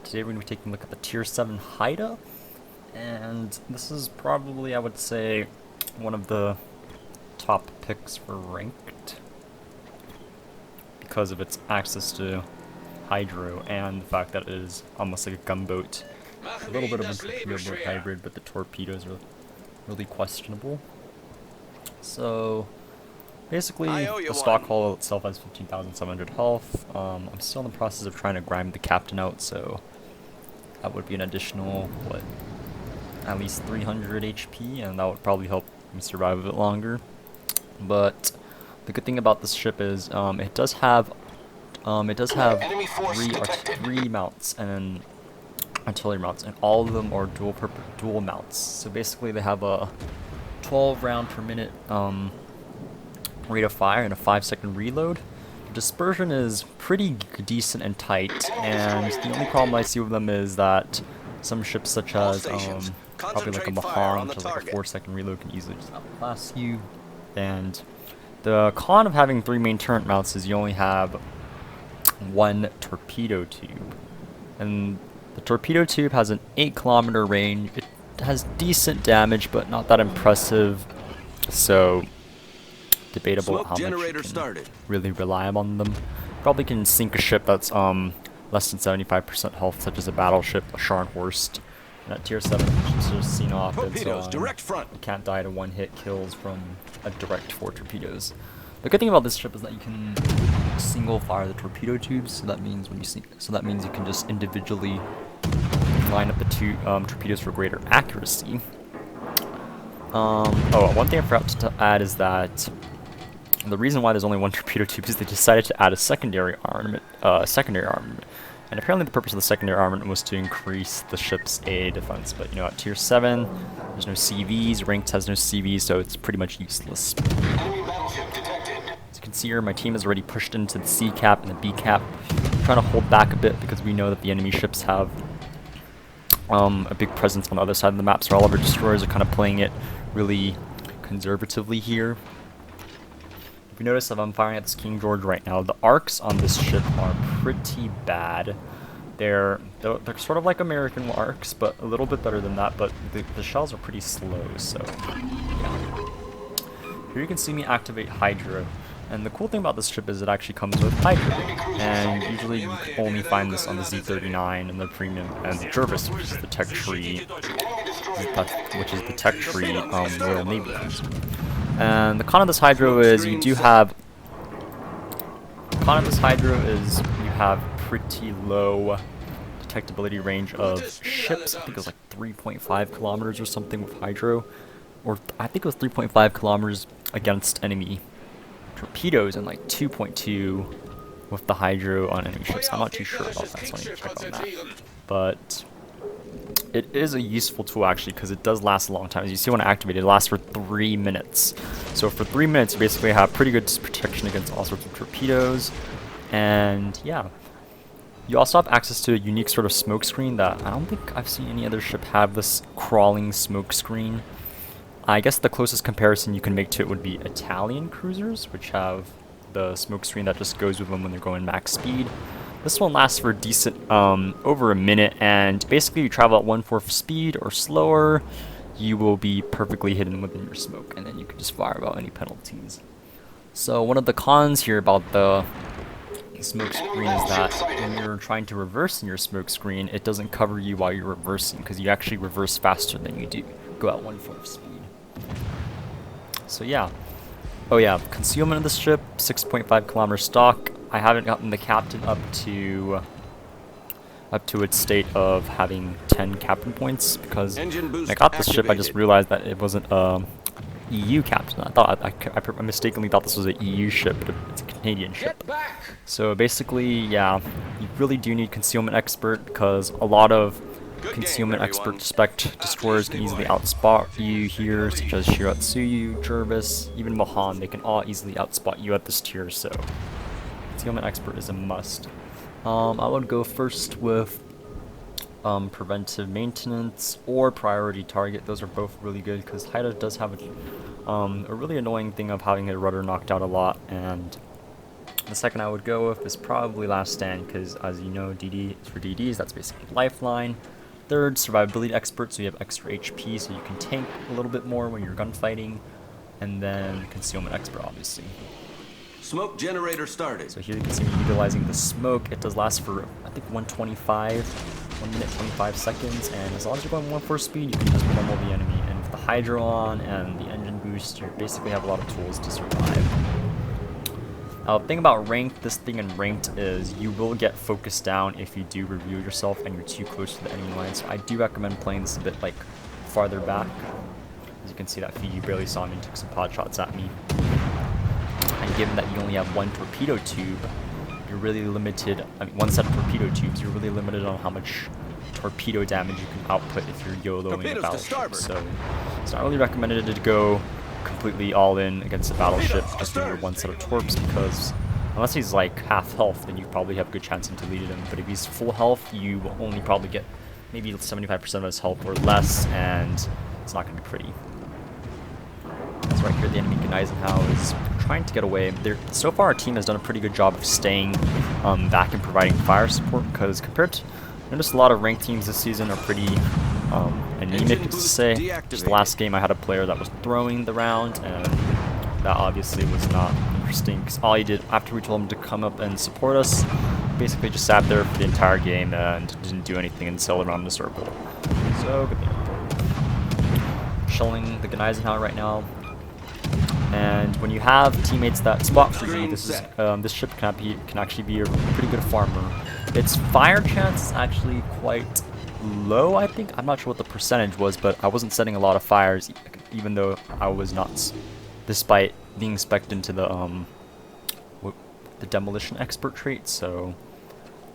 Today we're going to be taking a look at the Tier 7 Haida, and this is probably, I would say, one of the top picks for ranked because of its access to hydro and the fact that it is almost like a gunboat. A little bit of a torpedo boat hybrid, but the torpedoes are really questionable. So basically, the stock hull itself has 15,700 health. I'm still in the process of trying to grind the captain out, so that would be an additional, what, at least 300 HP, and that would probably help me survive a bit longer. But the good thing about this ship is it does have three mounts and artillery mounts, and all of them are dual mounts. So basically, they have a 12 round per minute rate of fire and a 5-second reload. The dispersion is pretty decent and tight, and the only problem I see with them is that some ships such as probably like a Mahan, which has like a 4-second reload, can easily just outclass you. And the con of having 3 main turret mounts is you only have 1 torpedo tube, and the torpedo tube has an 8-kilometer range. It has decent damage, but not that impressive, so debatable how much you can really rely on them. Probably can sink a ship that's less than 75% health, such as a battleship, a Scharnhorst. And at Tier 7, ships are just seen off, and so you can't die to 1-hit kills from a direct 4 torpedoes. The good thing about this ship is that you can single fire the torpedo tubes, so that means you can just individually line up the 2 torpedoes for greater accuracy. One thing I forgot to add is that the reason why there's only 1 torpedo tube is they decided to add a secondary armament. And apparently the purpose of the secondary armament was to increase the ship's AA defense. But, you know, at Tier 7, there's no CVs, Ranked has no CVs, so it's pretty much useless. As you can see here, my team has already pushed into the C cap and the B cap. I'm trying to hold back a bit because we know that the enemy ships have a big presence on the other side of the map, so all of our destroyers are kind of playing it really conservatively here. If you notice, if I'm firing at this King George right now, the arcs on this ship are pretty bad. They're sort of like American arcs, but a little bit better than that, but the shells are pretty slow, so yeah. Here you can see me activate Hydra, and the cool thing about this ship is it actually comes with Hydra, and usually you can only find this on the Z39 and the Premium and the Jervis, which is the tech tree, Royal Navy has. And the con of this Hydro is you have pretty low detectability range of ships. I think it was like 3.5 kilometers or something with Hydro, or I think it was 3.5 kilometers against enemy torpedoes and like 2.2 with the Hydro on enemy ships. I'm not too sure about that, so I need to check on that. But it is a useful tool actually, because it does last a long time. As you see when I activate it, it lasts for 3 minutes. So for 3 minutes, you basically have pretty good protection against all sorts of torpedoes. And yeah, you also have access to a unique sort of smoke screen that I don't think I've seen any other ship have. This crawling smoke screen. I guess the closest comparison you can make to it would be Italian cruisers, which have the smoke screen that just goes with them when they're going max speed. This one lasts for a decent, over a minute, and basically you travel at 1/4 speed or slower, you will be perfectly hidden within your smoke, and then you can just fire without any penalties. So one of the cons here about the smoke screen is that when you're trying to reverse in your smoke screen, it doesn't cover you while you're reversing, because you actually reverse faster than you do go at 1/4 speed. So yeah. Oh yeah, concealment of this ship, 6.5 kilometer stock. I haven't gotten the captain up to its state of having 10 captain points, because when I got this ship I just realized that it wasn't a EU captain. I mistakenly thought this was an EU ship, but it's a Canadian ship. So basically, yeah, you really do need concealment expert, because a lot of concealment expert spec destroyers can easily outspot you here, such as Shiratsuyu, Jervis, even Mahan. They can all easily outspot you at this tier, so concealment expert is a must. I would go first with preventive maintenance or priority target. Those are both really good, because Haida does have a really annoying thing of having a rudder knocked out a lot, and The second I would go with is probably Last Stand, because as you know, DD is for DDs, that's basically Lifeline. Third, Survivability Expert, so you have extra HP, so you can tank a little bit more when you're gunfighting. And then Concealment Expert, obviously. Smoke generator started. So here you can see me utilizing the smoke. It does last for, I think, 1 minute 25 seconds, and as long as you're going 1/4 speed, you can just pummel the enemy. And with the Hydro on and the engine boost, you basically have a lot of tools to survive. The thing about ranked, this thing in ranked is you will get focused down if you do reveal yourself and you're too close to the enemy line. So I do recommend playing this a bit like farther back. As you can see, that Fiji barely saw me and took some pod shots at me. And given that you only have one torpedo tube, you're really limited. I mean, one set of torpedo tubes, you're really limited on how much torpedo damage you can output if you're YOLOing a battleship. So it's not really recommended to go completely all in against a battleship just with your one set of torps, because unless he's like half health, then you probably have a good chance of deleting him. But if he's full health, you will only probably get maybe 75% of his health or less, and it's not going to be pretty. So right here, the enemy Gneisenau is trying to get away. So far, our team has done a pretty good job of staying back and providing fire support, because compared to, notice a lot of ranked teams this season are pretty anemic, to say. Just the last game, I had a player that was throwing the round, and that obviously was not interesting, because all he did after we told him to come up and support us, basically just sat there for the entire game and didn't do anything and sailed around the circle. So good game. Shelling the Gneisenau right now. And when you have teammates that spot for you, this ship can actually be a pretty good farmer. Its fire chance is actually quite low, I think. I'm not sure what the percentage was, but I wasn't setting a lot of fires, even though I was not, despite being spec'd into the demolition expert trait. So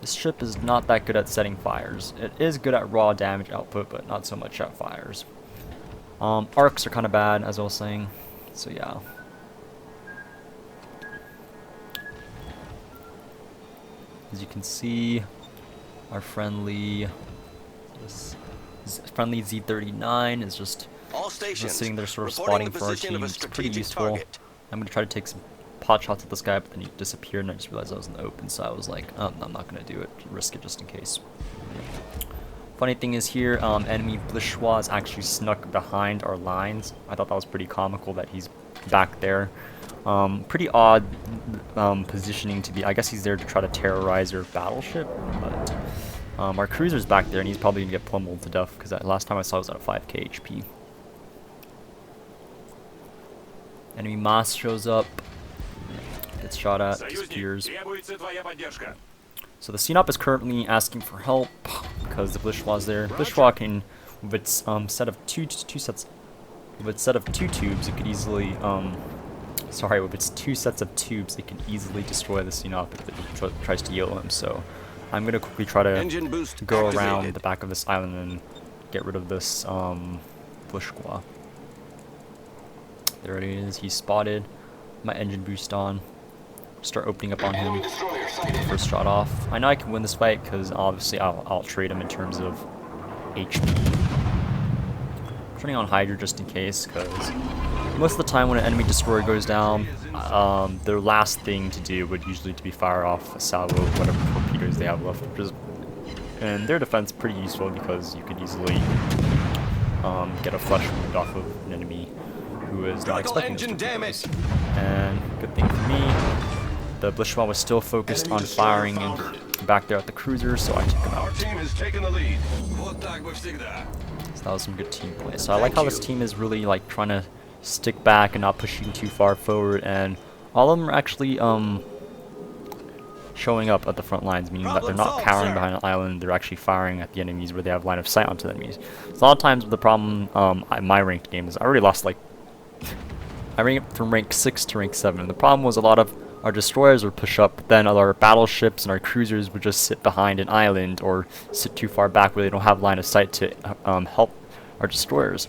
this ship is not that good at setting fires. It is good at raw damage output, but not so much at fires. Arcs are kind of bad, as I was saying. So yeah. As you can see, our friendly Z39 is just sitting there sort of spotting for our team. It's pretty useful. Target. I'm going to try to take some pot shots at this guy, but then he disappeared, and I just realized I was in the open, so I was like, oh, I'm not going to do it. Risk it just in case. Funny thing is here, enemy Blishwa is actually snuck behind our lines. I thought that was pretty comical that he's back there. Pretty odd positioning to be. I guess he's there to try to terrorize your battleship, but our cruiser's back there, and he's probably going to get pummeled to death, because last time I saw he was at 5k HP. Enemy Mas shows up, gets shot at, disappears. So the CNOP is currently asking for help because the Blishwa's there. Blishwa can, with its set of two tubes, it could easily with its 2 sets of tubes, it can easily destroy the CNOP if it tries to YOLO him. So I'm gonna quickly try to go around the back of this island and get rid of this Blishwa. There it is. He's spotted. My engine boost on. Start opening up on him. First shot off. I know I can win this fight because obviously I'll trade him in terms of HP. I'm turning on Hydra just in case, because most of the time when an enemy destroyer goes down, their last thing to do would usually be fire off a salvo of whatever torpedoes they have left. And their defense is pretty useful because you could easily get a flesh wound off of an enemy who is not expecting engine damage. And good thing for me, the Blishwa was still focused on firing and back there at the cruiser, so I took him out. So that was some good team play. So I like how this team is really like trying to stick back and not pushing too far forward, and all of them are actually showing up at the front lines, meaning that they're not cowering behind an island, they're actually firing at the enemies where they have line of sight onto the enemies. So a lot of times the problem in my ranked game is I already lost like I ranked from rank 6 to rank 7, and the problem was a lot of our destroyers would push up, but then our battleships and our cruisers would just sit behind an island or sit too far back where they don't have line of sight to help our destroyers.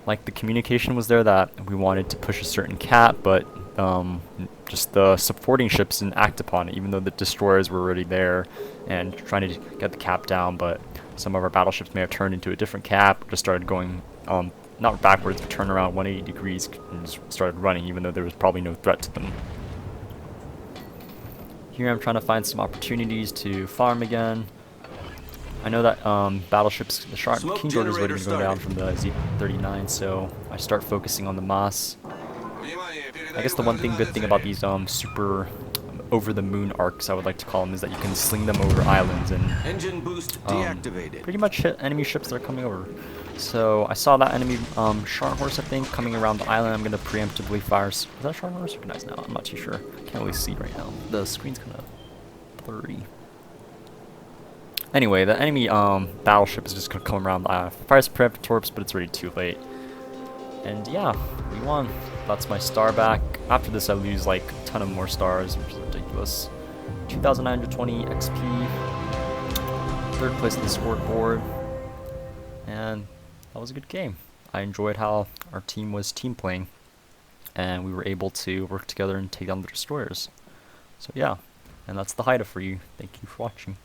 Like the communication was there that we wanted to push a certain cap, but just the supporting ships didn't act upon it, even though the destroyers were already there and trying to get the cap down, but some of our battleships may have turned into a different cap, just started going not backwards, but turned around 180 degrees and just started running, even though there was probably no threat to them. Here I'm trying to find some opportunities to farm again. I know that battleships, the Shark Smoke King Orders would generator even go down started. from the Z-39, so I start focusing on the Moss. I guess the one good thing about these super over-the-moon arcs, I would like to call them, is that you can sling them over islands and Engine boost deactivated. pretty much hit enemy ships that are coming over. So I saw that enemy Shark Horse, I think, coming around the island. I'm going to preemptively fire. Is that Shark Horse? Recognized now. I'm not too sure. Can't really see right now. The screen's kind of blurry. Anyway, the enemy battleship is just going to come around the island. Fires preemptive torps, but it's already too late. And yeah, we won. That's my star back. After this, I lose like a ton of more stars, which is ridiculous. 2,920 XP. Third place on the scoreboard. And that was a good game. I enjoyed how our team was team playing. And we were able to work together and take down the destroyers. So yeah, and that's the Haida for you. Thank you for watching.